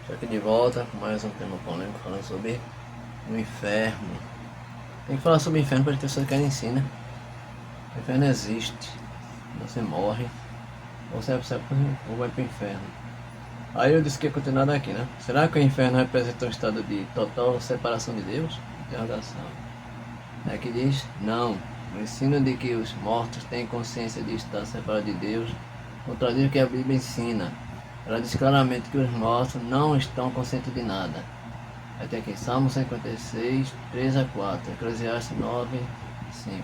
Estou aqui de volta com mais um tema polêmico falando sobre o inferno. Tem que falar sobre o inferno para as pessoas querem si, né? O inferno existe. Você morre, ou você ou vai para o inferno. Aí eu disse que ia continuar daqui, né? Será que o inferno representa um estado de total separação de Deus? Interrogação. Aqui diz, não. O ensino de que os mortos têm consciência de estar separados de Deus contradiz o que a Bíblia ensina. Ela diz claramente que os mortos não estão conscientes de nada. Aí tem aqui, Salmo 56, 3 a 4, Eclesiastes 9, 5.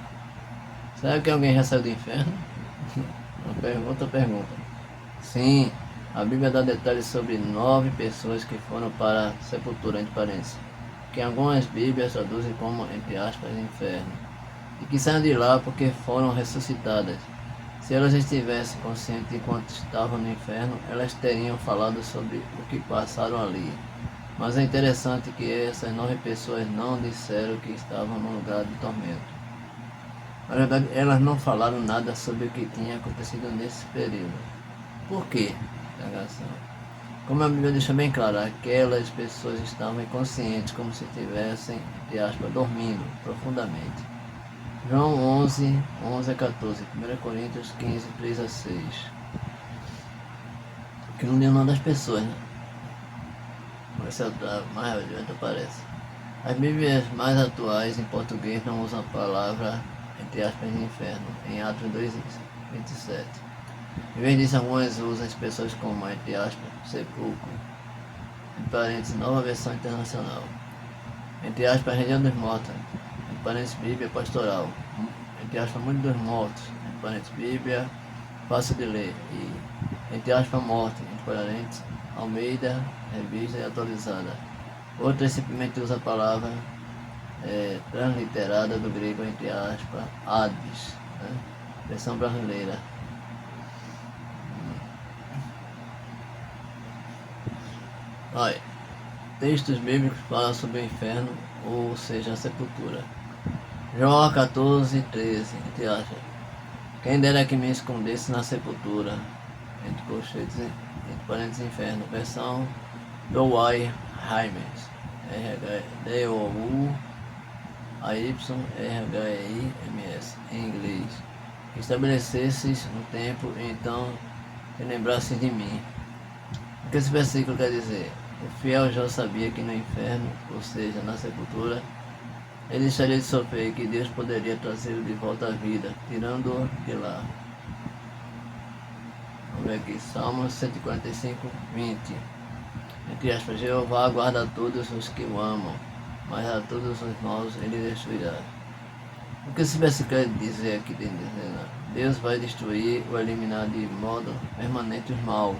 Será que alguém já saiu do inferno? Outra pergunta. Sim, a Bíblia dá detalhes sobre 9 pessoas que foram para a sepultura, entre parênteses, que algumas Bíblias traduzem como, entre aspas, inferno, e que saíram de lá porque foram ressuscitadas. Se elas estivessem conscientes enquanto estavam no inferno, elas teriam falado sobre o que passaram ali. Mas é interessante que essas 9 pessoas não disseram que estavam no lugar de tormento. Na verdade, elas não falaram nada sobre o que tinha acontecido nesse período. Por quê? Como a Bíblia deixa bem claro, aquelas pessoas estavam inconscientes, como se estivessem, entre aspas, dormindo profundamente. João 11, 11 a 14, 1 Coríntios 15, 3 a 6. Que não deu nome das pessoas, né? Esse é mais adiante aparece. As Bíblias mais atuais em português não usam a palavra, entre aspas, inferno, em Atos 2, 27. Em vez disso, algumas usam expressões como, entre aspas, sepulcro, entre parênteses, nova versão internacional, entre aspas, região dos mortos, entre parênteses, Bíblia pastoral, entre aspas, mundo dos mortos, entre parênteses, Bíblia fácil de ler, e entre aspas, morte, entre parênteses, Almeida, revista e atualizada. Outras simplesmente usam a palavra transliterada do grego, entre aspas, Hades, né? Versão brasileira. Olha, textos bíblicos falam sobre o inferno, ou seja, a sepultura. João 14, 13, entre aspas. Quem dera que me escondesse na sepultura, entre colchetes, entre parênteses, inferno. Versão Douay Rheims, D-O-U-A-Y-R-H-E-I-M-S, em inglês. Que estabelecesses no tempo e então te lembrasses de mim. O que esse versículo quer dizer? O fiel já sabia que no inferno, ou seja, na sepultura, ele deixaria de sofrer e que Deus poderia trazê-lo de volta à vida, tirando-o de lá. Vamos ver aqui, Salmo 145, 20. Entre aspas, Jeová guarda a todos os que o amam, mas a todos os maus ele destruirá. O que esse versículo quer dizer aqui dentro? Deus vai destruir ou eliminar de modo permanente os maus.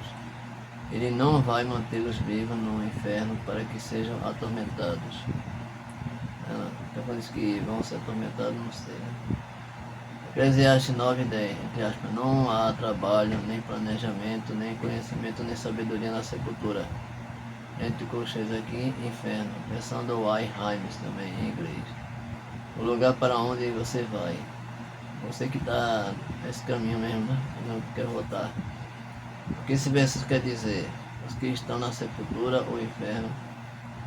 Ele não vai mantê-los vivos no inferno para que sejam atormentados. Então quando diz que vão ser atormentados, não sei. Eclesiastes 9:10, entre aspas, não há trabalho, nem planejamento, nem conhecimento, nem sabedoria na sepultura. Entre colchões aqui, inferno. Versão do Y. Rheims também, em inglês. O lugar para onde você vai. Você que está nesse caminho mesmo, né? Não quer voltar. O que esse versículo quer dizer? Os que estão na sepultura ou inferno,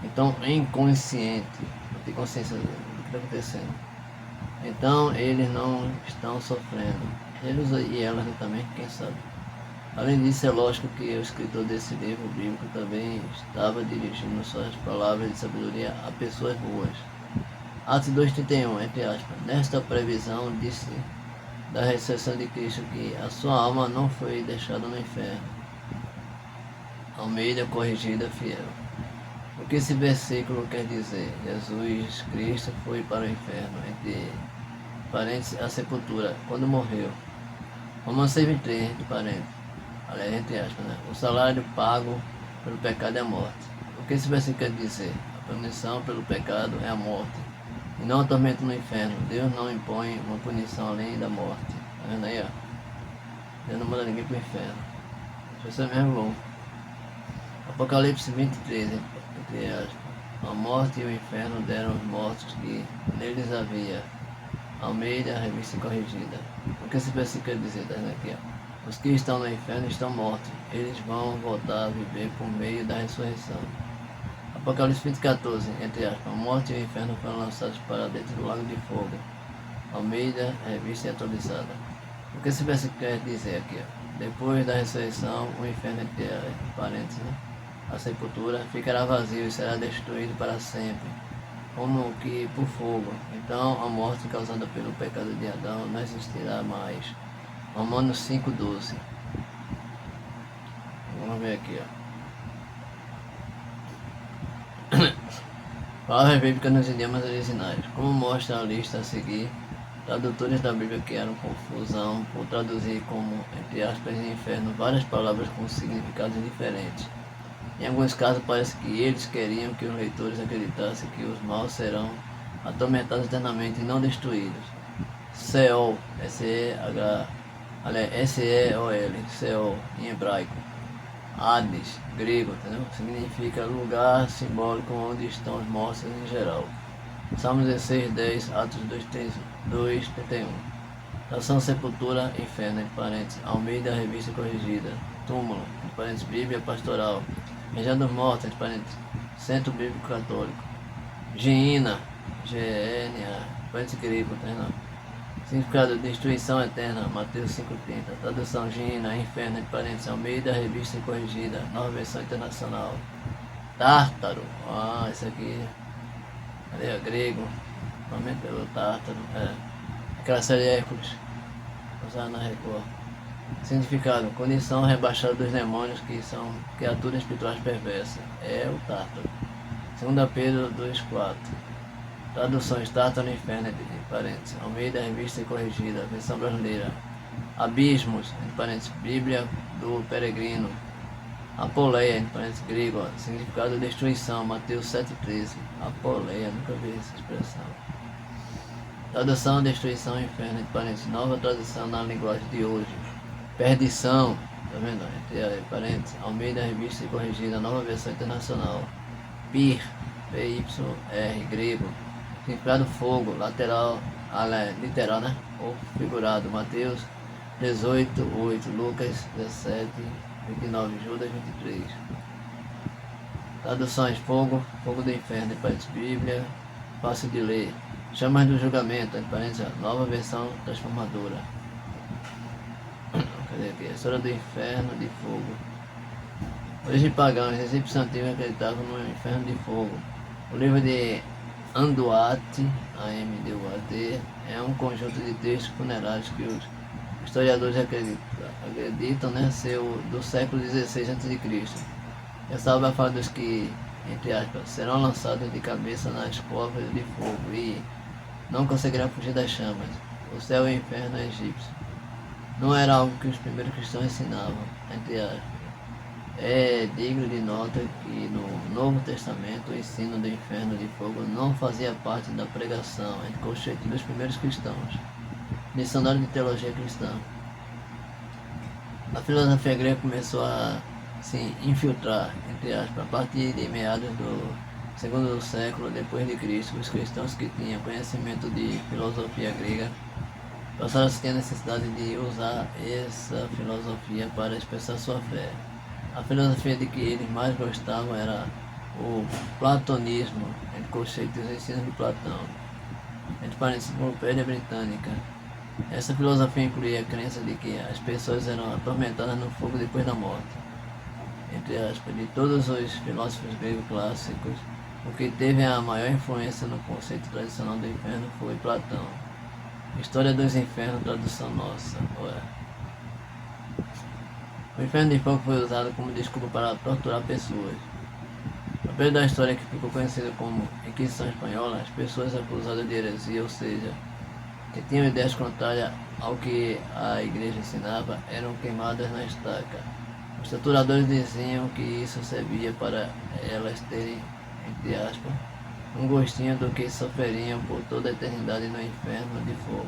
então inconsciente, não tem consciência do que está acontecendo. Então eles não estão sofrendo. Eles e elas também, quem sabe. Além disso, é lógico que o escritor desse livro bíblico também estava dirigindo suas palavras de sabedoria a pessoas boas. Atos 2:31, entre aspas, nesta previsão disse da ressurreição de Cristo que a sua alma não foi deixada no inferno. Almeida corrigida fiel. O que esse versículo quer dizer? Jesus Cristo foi para o inferno, entre parênteses, a sepultura, quando morreu. Romanos 6:23, entre parênteses, aliás, entre aspas, né? O salário pago pelo pecado é a morte. O que esse versículo quer dizer? A punição pelo pecado é a morte, e não o tormento no inferno. Deus não impõe uma punição além da morte. Tá vendo aí, ó? Deus não manda ninguém para o inferno. Isso é mesmo bom. Apocalipse 23, entre aspas. A morte e o inferno deram os mortos que neles havia. Almeida, revista corrigida. O que esse versículo quer dizer? Tá vendo aqui, ó? Os que estão no inferno estão mortos. Eles vão voltar a viver por meio da ressurreição. Apocalipse 20:14, entre aspas, a morte e o inferno foram lançados para dentro do lago de fogo. Almeida, revista e atualizada. O que esse versículo quer dizer aqui? Ó? Depois da ressurreição, o inferno, entre parênteses, né? A sepultura, ficará vazio e será destruído para sempre, como que por fogo. Então a morte causada pelo pecado de Adão não existirá mais. Romanos 5:12. Vamos ver aqui, ó. Palavra bíblica nos idiomas originais. Como mostra a lista a seguir, tradutores da Bíblia criaram confusão por traduzir como, entre aspas, inferno, várias palavras com significados diferentes. Em alguns casos parece que eles queriam que os leitores acreditassem que os maus serão atormentados eternamente e não destruídos. Seol, S-E-O-L, Seol, em hebraico. Hades, grego, entendeu? Significa lugar simbólico onde estão os mortos em geral. Salmos 16:10, Atos 2:31. Tradução sepultura, inferno, entre parênteses, Almeida, revista corrigida. Túmulo, entre parênteses, Bíblia pastoral. Região dos mortos, entre parênteses, Centro Bíblico Católico. Geena, G-E-N-A, parênteses grego, entendeu? Significado: destruição eterna, Mateus 5:30. Tradução: Geena, inferno, entre parênteses, Almeida, revista corrigida, nova versão internacional. Tártaro, esse aqui, é grego, normalmente pelo Tártaro, aquela série Hércules, usada na Record. Significado: condição rebaixada dos demônios, que são criaturas espirituais perversas, é o Tártaro. 2 Pedro 2:4. Traduções: Tártaro, inferno, entre parênteses, Almeida, revista corrigida, versão brasileira. Abismos, entre parênteses, Bíblia do Peregrino. Apoleia, entre parênteses, grego, significado: destruição, Mateus 7:13. Apoleia, nunca vi essa expressão. Tradução: destruição, inferno, entre parênteses, nova tradução na linguagem de hoje. Perdição, tá vendo? Entre parênteses, Almeida, revista corrigida, nova versão internacional. Pir, P-Y-R, grego. Significado: fogo, literal, né? Ou figurado, Mateus 18:8, Lucas 17:29, Judas 23. Traduções: fogo, fogo do inferno, parênteses, Bíblia, fácil de ler. Chamas do julgamento, parênteses, nova versão transformadora. Cadê aqui? A história do inferno de fogo. Origem pagã, os egípcios antigos acreditavam no inferno de fogo. O livro de Anduat, A-M-D-U-A-T, é um conjunto de textos funerários que os historiadores acreditam, né, ser do século XVI a.C. Essa obra fala dos que, entre aspas, serão lançados de cabeça nas covas de fogo e não conseguirão fugir das chamas. O céu e o inferno egípcio. Não era algo que os primeiros cristãos ensinavam, entre aspas. É digno de nota que no Novo Testamento o ensino do inferno de fogo não fazia parte da pregação entre colchetes dos primeiros cristãos. Dicionário de Teologia Cristã. A filosofia grega começou a se infiltrar, entre aspas, a partir de meados do segundo século depois de Cristo. Os cristãos que tinham conhecimento de filosofia grega passaram a ter a necessidade de usar essa filosofia para expressar sua fé. A filosofia de que eles mais gostavam era o platonismo, entre colchetes, os ensinos de Platão, entre parênteses, Enciclopédia Britânica. Essa filosofia incluía a crença de que as pessoas eram atormentadas no fogo depois da morte. Entre aspas, de todos os filósofos gregos clássicos, o que teve a maior influência no conceito tradicional do inferno foi Platão. História dos Infernos, tradução nossa. O inferno de fogo foi usado como desculpa para torturar pessoas. No período da história que ficou conhecido como Inquisição Espanhola, as pessoas acusadas de heresia, ou seja, que tinham ideias contrárias ao que a igreja ensinava, eram queimadas na estaca. Os torturadores diziam que isso servia para elas terem, entre aspas, um gostinho do que sofreriam por toda a eternidade no inferno de fogo,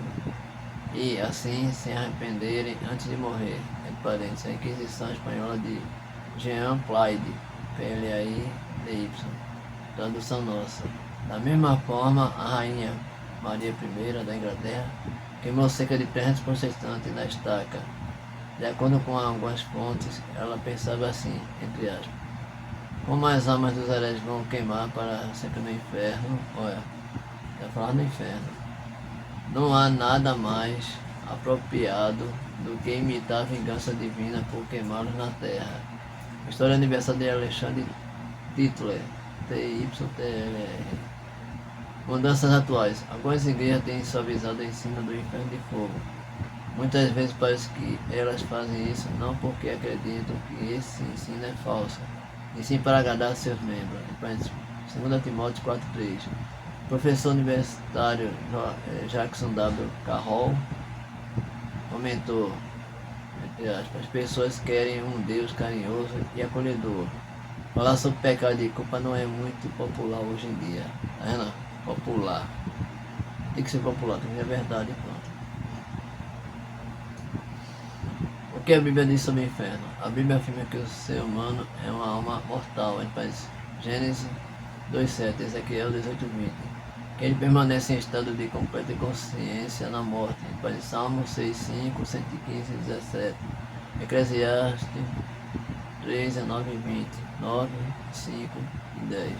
e assim se arrependerem antes de morrer. Entre parênteses, a Inquisição Espanhola de Jean Plaide, P-L-A-I-D-Y, tradução nossa. Da mesma forma, a rainha Maria I da Inglaterra queimou cerca de 300 protestantes na estaca. De acordo com algumas fontes, ela pensava assim, entre aspas, como as almas dos hereges vão queimar para sempre no inferno, olha, já falar no inferno, não há nada mais apropriado do que imitar a vingança divina por queimá-los na terra. História Universal de Alexandre Tytler, TYTLR. Mudanças atuais. Algumas igrejas têm suavizado o ensino do inferno de fogo. Muitas vezes parece que elas fazem isso não porque acreditam que esse ensino é falso, e sim para agradar seus membros. 2 Timóteo 4,3. Professor universitário Jackson W. Carroll comentou, entre aspas, as pessoas querem um Deus carinhoso e acolhedor. Falar sobre pecado e culpa não é muito popular hoje em dia. Tá vendo? Popular. Tem que ser popular, tem que ser verdade e pronto. O que a Bíblia diz sobre o inferno? A Bíblia afirma que o ser humano é uma alma mortal. Gênesis 2,7, Ezequiel 18,20. Que ele permanece em estado de completa consciência na morte. Salmo 6,5, 115, 17. Eclesiastes 3, 19 e 20. 9, 5 e 10.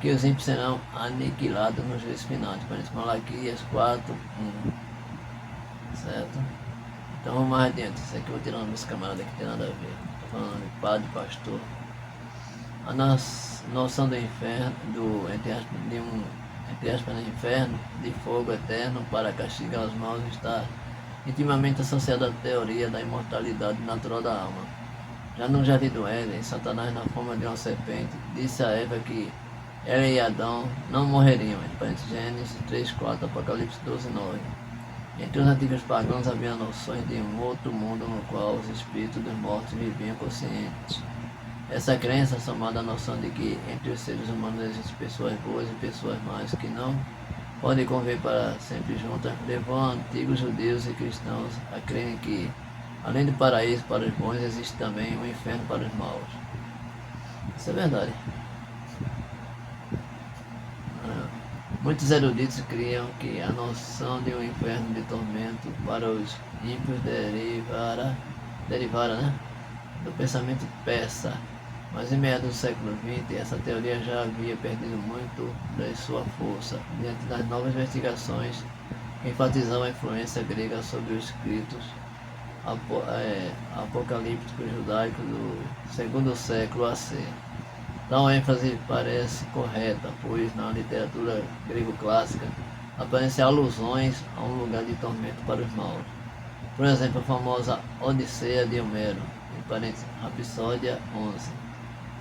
Que os ímpios serão aniquilados nos dias finais. Malaquias 4, 1. Certo? Então vamos mais adiante. Isso aqui eu vou tirando meus camaradas que tem nada a ver. Estou falando de padre, pastor. A noção do inferno, entre aspas, no inferno, de fogo eterno para castigar os maus, está intimamente associada à teoria da imortalidade natural da alma. Já no Jardim do Éden, Satanás, na forma de uma serpente, disse a Eva que ela e Adão não morreriam. Gênesis 3,4, Apocalipse 12,9. Entre os antigos pagãos havia noções de um outro mundo no qual os espíritos dos mortos viviam conscientes. Essa crença, somada à noção de que entre os seres humanos existem pessoas boas e pessoas más que não podem conviver para sempre juntas, levou antigos judeus e cristãos a crerem que, além do paraíso para os bons, existe também um inferno para os maus. Isso é verdade. Muitos eruditos criam que a noção de um inferno de tormento para os ímpios derivara do pensamento persa. Mas em meados do século XX, essa teoria já havia perdido muito da sua força, diante das novas investigações que enfatizavam a influência grega sobre os escritos apocalípticos judaicos do segundo século AC. Tal ênfase parece correta, pois na literatura grego-clássica aparecem alusões a um lugar de tormento para os maus. Por exemplo, a famosa Odisseia de Homero, Rapsódia 11,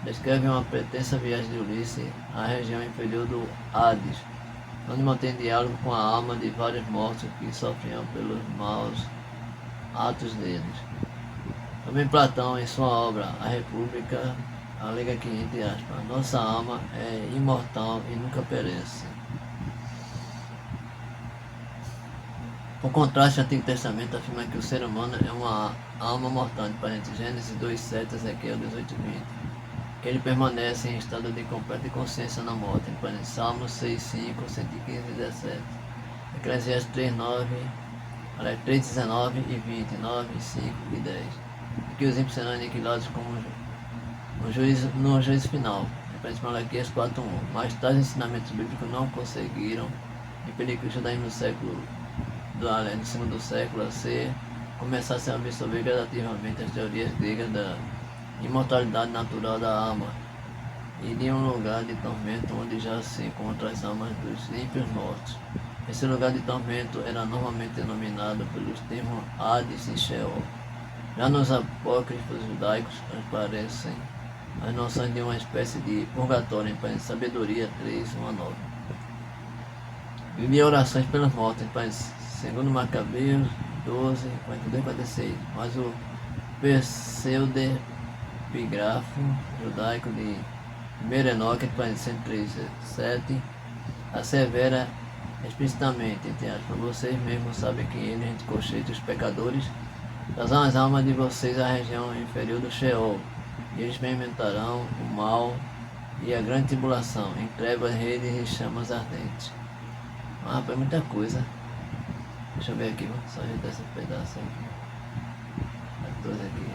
descreve uma pretensa viagem de Ulisses à região inferior do Hades, onde mantém diálogo com a alma de vários mortos que sofriam pelos maus atos deles. Também Platão, em sua obra A República, alega que, entre aspas, nossa alma é imortal e nunca perece. Por contraste, o Antigo Testamento afirma que o ser humano é uma alma mortal, Gênesis 2,7, Ezequiel 18,20, que ele permanece em estado de completa consciência na morte, Salmo 6,5, 115, 17, Eclesiastes 3,19 e 20, 9, 5 e 10, e que os ímpios serão aniquilados como no juízo final, Malaquias 4,1. Mas tais ensinamentos bíblicos não conseguiram impedir que o judaísmo do segundo século AC começasse a absorver gradativamente as teorias gregas da imortalidade natural da alma e de um lugar de tormento onde já se encontram as almas dos ímpios mortos. Esse lugar de tormento era normalmente denominado pelos termos Hades e Sheol. Já nos apócrifos judaicos aparecem as noções de uma espécie de purgatório, em Sabedoria 3, 1 a 9. Vivia orações pelos mortos, segundo Macabeus 12, 42 e 46. Mas o pseudepigrafo judaico de 1 Enoque, 103, 7, assevera explicitamente, entre aspas, vocês mesmos sabem que ele anticoncheita os pecadores, trazam as almas de vocês à região inferior do Sheol, e eles experimentarão o mal e a grande tribulação, em trevas, redes e chamas ardentes. Rapaz, é muita coisa. Deixa eu ver aqui, só ajeitar esse pedaço aqui. 14 aqui.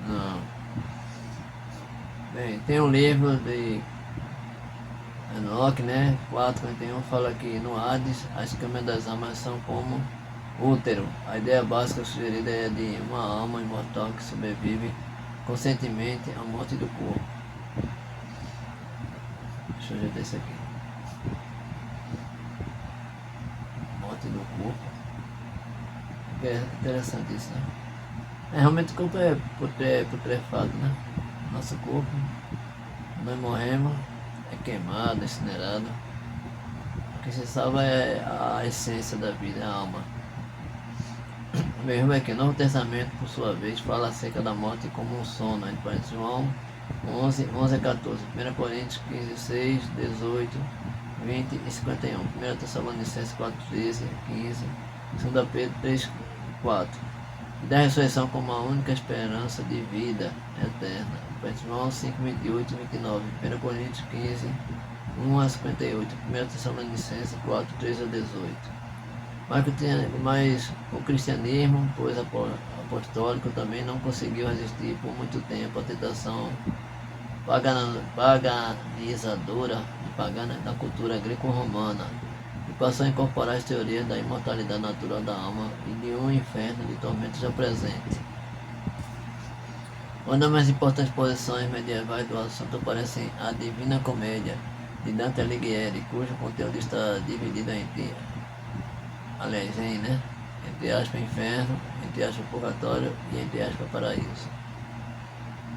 Não. Bem, tem um livro de Enoque, né? 4:41 fala que no Hades as câmeras das almas são como útero. A ideia básica sugerida é de uma alma imortal que sobrevive conscientemente à morte do corpo. Deixa eu ajeitar isso aqui. Morte do corpo. É interessante isso, né? Realmente o corpo é putrefado, né? Nosso corpo, nós morremos, é queimado, incinerado. O que se salva é a essência da vida, a alma. Mesmo é que o Novo Testamento, por sua vez, fala acerca da morte como um sono. Né? João 11:14, 1 Coríntios 15:6, 18, 20 e 51, 1 Tessalonicenses 4:13, 15, 2 Pedro 3:4, e da ressurreição como a única esperança de vida eterna. João 5:28 e 29, 1 Coríntios 15, 1-58, 1 Tessalonicenses 4:13-18. Mas o cristianismo, pois apostólico, também não conseguiu resistir por muito tempo à tentação paganizadora da cultura greco-romana, e passou a incorporar as teorias da imortalidade natural da alma e de um inferno de tormento já presente. Uma das mais importantes posições medievais do assunto parece a Divina Comédia, de Dante Alighieri, cujo conteúdo está dividido entre né? Entre aspas inferno, entre aspas purgatório e entre aspas paraíso.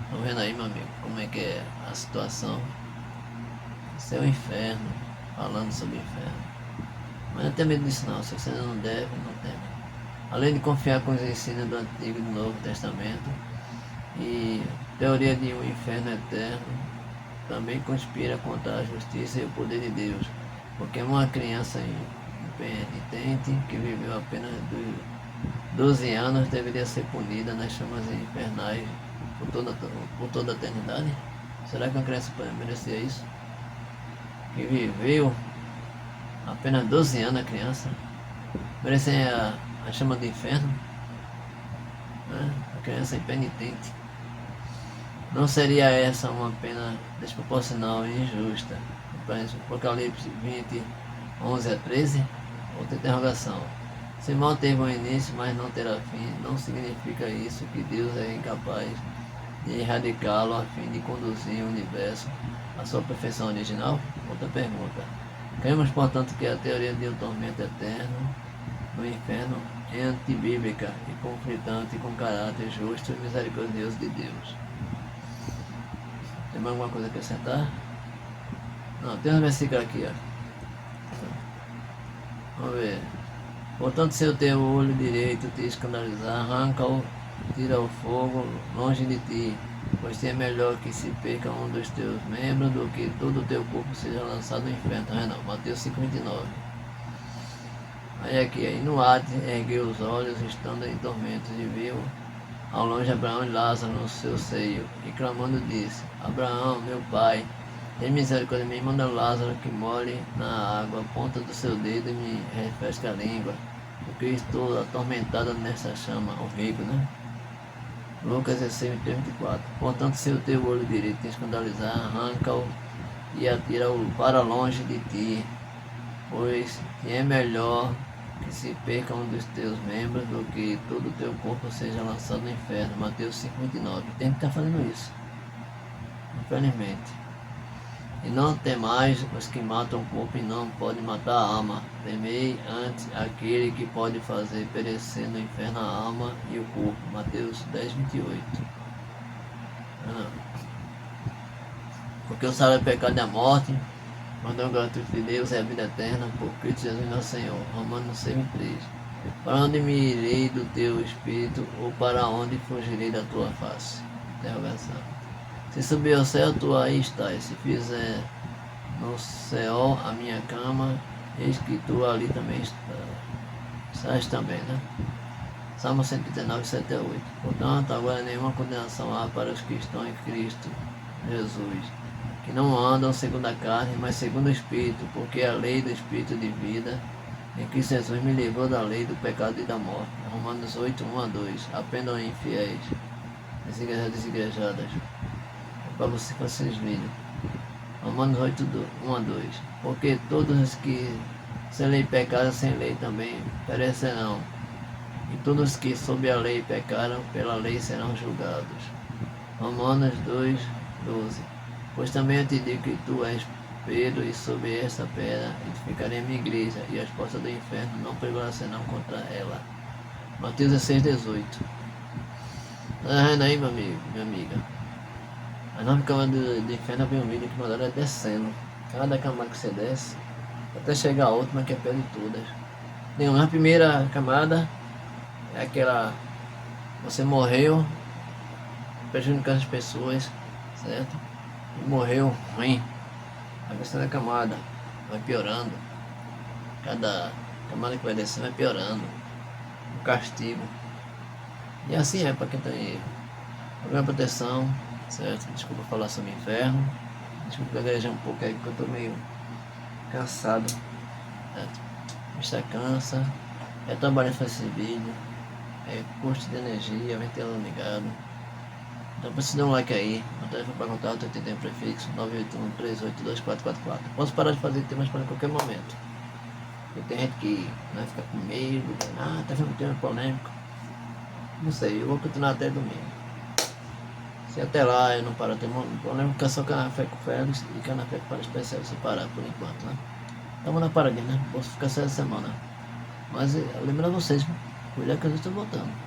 Estão vendo aí, meu amigo, como é que é a situação? Isso é o inferno, falando sobre o inferno. Mas não tem medo disso não, se você não deve, não teme. Além de confiar com os ensinos do Antigo e do Novo Testamento e teoria de um inferno eterno, também conspira contra a justiça e o poder de Deus, porque uma criança impenitente que viveu apenas 12 anos deveria ser punida nas chamas infernais por toda a eternidade? Será que uma criança merecia isso? Que viveu apenas 12 anos a criança merecia a chama do inferno? Né? A criança impenitente. Não seria essa uma pena desproporcional e injusta? Apocalipse 20:11-13. Outra interrogação. Se mal teve um início, mas não terá fim, não significa isso que Deus é incapaz de erradicá-lo a fim de conduzir o universo à sua perfeição original? Outra pergunta. Cremos, portanto, que a teoria de um tormento eterno no inferno é antibíblica e conflitante com o caráter justo e misericordioso de Deus. Tem mais alguma coisa a acrescentar? Não, tem um versículo aqui, ó. Vamos ver. Portanto, se o teu olho direito te escandalizar, arranca-o, tira o fogo longe de ti, pois te é melhor que se perca um dos teus membros do que todo o teu corpo seja lançado no inferno. Não, Mateus 5:29. Aí no Hades ergueu os olhos, estando em tormentos, e viu ao longe Abraão e Lázaro no seu seio, e clamando disse: Abraão, meu pai, tem misericórdia de mim, manda Lázaro que molhe na água a ponta do seu dedo e me refresque a língua, porque estou atormentado nessa chama. Horrível, né? Lucas 16:24. Portanto, se o teu olho direito te escandalizar, arranca-o e atira-o para longe de ti, pois te é melhor que se perca um dos teus membros do que todo o teu corpo seja lançado no inferno. Mateus 5:29. Tem que estar fazendo isso, infelizmente. E não temais os que matam o corpo e não podem matar a alma. Temei antes aquele que pode fazer perecer no inferno a alma e o corpo. Mateus 10:28. Porque o salário do pecado é a morte, mas o gratuito de Deus é a vida eterna por Cristo Jesus nosso Senhor. Romanos 6:3. Para onde me irei do teu espírito, ou para onde fugirei da tua face? Interrogação. Se subir ao céu, tu aí estás. Se fizer no céu a minha cama, eis que tu ali também estás também, né? Salmo 139:7-8. Portanto, agora nenhuma condenação há para os que estão em Cristo Jesus, que não andam segundo a carne, mas segundo o Espírito, porque a lei do Espírito de vida em que Jesus me livrou da lei, do pecado e da morte. Romanos 8, 1 a 2. Aprendam infiéis, desigrejados e desigrejadas. É para você com esses vídeos. Romanos 8, 1 a 2. Porque todos os que sem lei pecaram, sem lei também perecerão. E todos os que sob a lei pecaram, pela lei serão julgados. Romanos 2, 12. Pois também eu te digo que tu és Pedro, e sobre esta pedra edificarei a minha igreja, e as portas do inferno não prevalecerão contra ela. Mateus 16, 18. Tá vendo aí, meu amigo, minha amiga? As 9 camadas do inferno vem um vídeo que mandaram descendo. Cada camada que você desce, até chegar a última, que é a pior de todas. Na primeira camada é aquela, você morreu prejudicando as pessoas, certo? E morreu ruim. A terceira camada vai piorando. Cada camada que vai descendo vai piorando. O castigo. E assim é para quem tem erro. Programa proteção, certo? Desculpa falar sobre o inferno. Desculpa gaguejar um pouco aí porque eu tô meio cansado, certo? Vista cansa. É trabalhando para esse vídeo. É custo de energia, ventilador ligado. Então precisa dar um like aí. O telefone para contato, tem prefixo 981-382444. Posso parar de fazer temas para qualquer momento. Porque tem gente que vai ficar com medo, tá vendo um tema polêmico. Não sei, eu vou continuar até domingo. Se até lá eu não parar de ter um polêmico, que é só Canafé com Félix e Canafé com Para Especial separado por enquanto, né? Estamos na paradinha, né? Posso ficar 7 semanas. Mas lembrando vocês, cuidado que eu estou voltando.